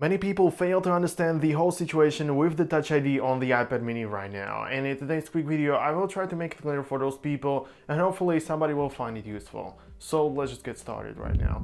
Many people fail to understand the whole situation with the Touch ID on the iPad mini right now, and in today's quick video I will try to make it clear for those people and hopefully somebody will find it useful. So let's just get started right now.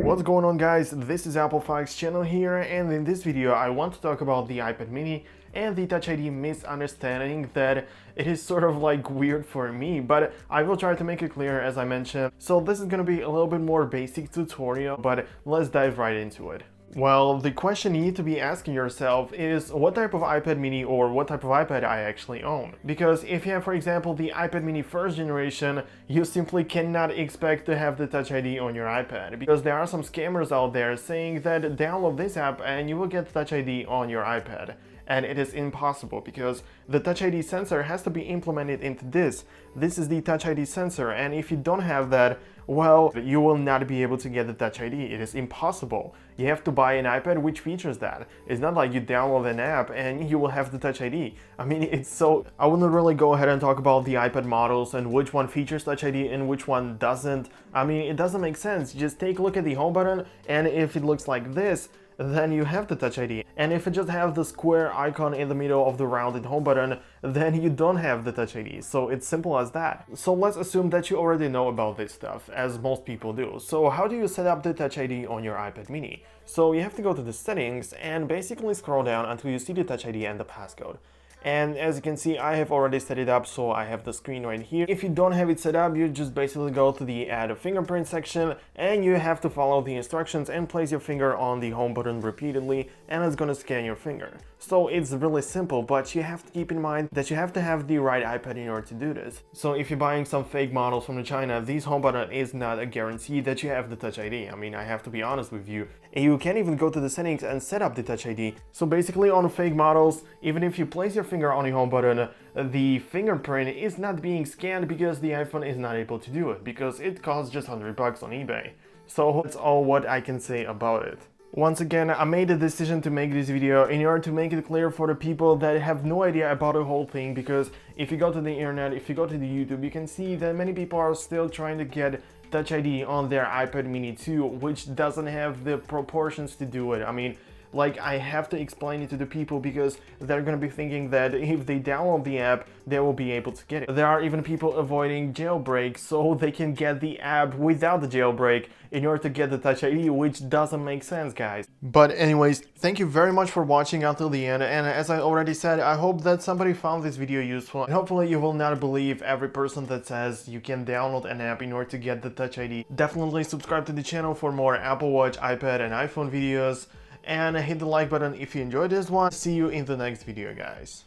What's going on, guys? This is Apple5's channel here, and in this video I want to talk about the iPad mini and the Touch ID misunderstanding that it is sort of like weird for me, but I will try to make it clear as I mentioned. So this is gonna be a little bit more basic tutorial, but let's dive right into it. Well, the question you need to be asking yourself is what type of iPad mini or what type of iPad I actually own. Because if you have, for example, the iPad mini first generation, you simply cannot expect to have the Touch ID on your iPad. Because there are some scammers out there saying that download this app and you will get Touch ID on your iPad. And it is impossible because the Touch ID sensor has to be implemented into this. This is the Touch ID sensor, and if you don't have that, well, you will not be able to get the Touch ID. It is impossible. You have to buy an iPad which features that. It's not like you download an app and you will have the Touch ID. I mean, it's so... I wouldn't really go ahead and talk about the iPad models and which one features Touch ID and which one doesn't. I mean, it doesn't make sense. Just take a look at the home button, and if it looks like this, then you have the Touch ID. And if it just has the square icon in the middle of the rounded home button, then you don't have the Touch ID. So it's simple as that. So let's assume that you already know about this stuff, as most people do. So how do you set up the Touch ID on your iPad mini? So you have to go to the settings and basically scroll down until you see the Touch ID and the passcode. And as you can see, I have already set it up, so I have the screen right here. If you don't have it set up, you just basically go to the add a fingerprint section and you have to follow the instructions and place your finger on the home button repeatedly, and it's gonna scan your finger. So it's really simple, but you have to keep in mind that you have to have the right iPad in order to do this. So if you're buying some fake models from China, this home button is not a guarantee that you have the Touch ID. I mean, I have to be honest with you. And you can't even go to the settings and set up the Touch ID. So basically on fake models, even if you place your finger on the home button, the fingerprint is not being scanned because the iPhone is not able to do it, because it costs just $100 on eBay. So that's all what I can say about it. Once again, I made a decision to make this video in order to make it clear for the people that have no idea about the whole thing, because if you go to the internet, if you go to the YouTube, you can see that many people are still trying to get Touch ID on their iPad mini 2, which doesn't have the proportions to do it. I mean, like, I have to explain it to the people because they're gonna be thinking that if they download the app, they will be able to get it. There are even people avoiding jailbreak so they can get the app without the jailbreak in order to get the Touch ID, which doesn't make sense, guys. But anyways, thank you very much for watching until the end, and as I already said, I hope that somebody found this video useful, and hopefully you will not believe every person that says you can download an app in order to get the Touch ID. Definitely subscribe to the channel for more Apple Watch, iPad, and iPhone videos, and hit the like button if you enjoyed this one. See you in the next video, guys.